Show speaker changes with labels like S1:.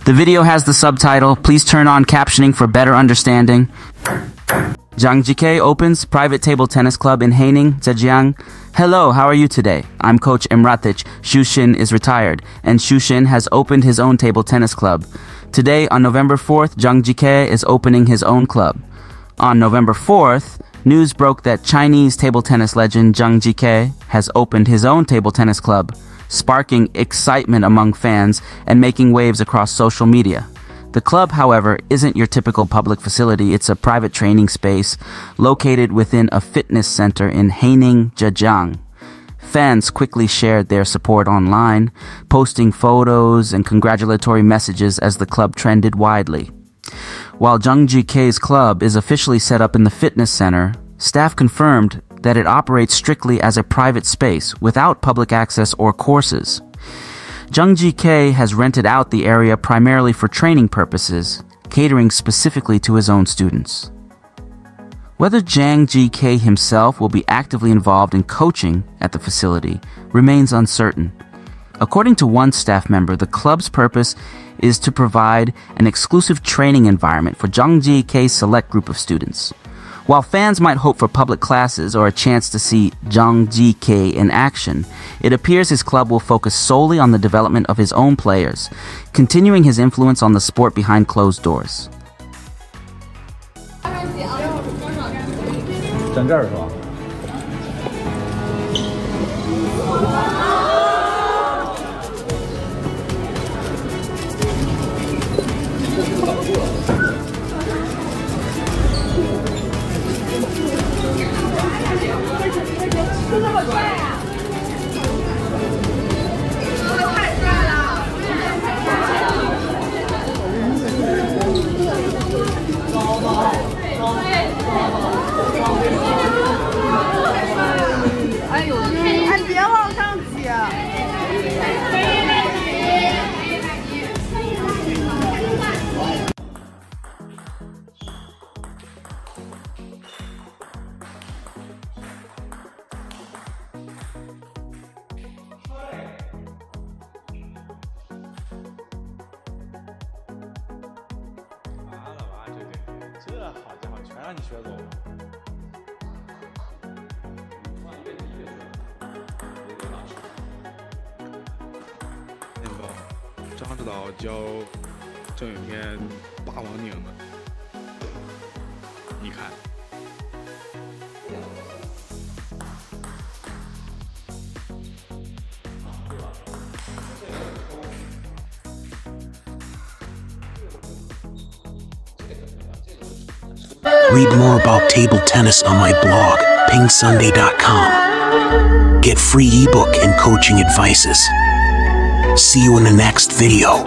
S1: The video has the subtitle. Please turn on captioning for better understanding. Zhang Jike opens private table tennis club in Haining, Zhejiang. Hello, how are you today? I'm coach EmRatThich. Xushin is retired, and Xushin has opened his own table tennis club. Today, on November 4th, Zhang Jike is opening his own club. On November 4th, news broke that Chinese table tennis legend Zhang Jike has opened his own table tennis club, sparking excitement among fans and making waves across social media. The club, however, isn't your typical public facility. It's a private training space located within a fitness center in Haining, Zhejiang. Fans quickly shared their support online, posting photos and congratulatory messages as the club trended widely. While Zhang Jike's club is officially set up in the fitness center, staff confirmed that it operates strictly as a private space without public access or courses. Zhang Jike has rented out the area primarily for training purposes, catering specifically to his own students. Whether Zhang Jike himself will be actively involved in coaching at the facility remains uncertain. According to one staff member, the club's purpose is to provide an exclusive training environment for Zhang Jike's select group of students. While fans might hope for public classes or a chance to see Zhang Jike in action, it appears his club will focus solely on the development of his own players, continuing his influence on the sport behind closed doors.
S2: 站这儿是吧？ 这好家伙，全让你学走了。那个张指导教郑雨天霸王拧的，你看。
S3: Read more about table tennis on my blog, PingSunday.com. Get free ebook and coaching advices. See you in the next video.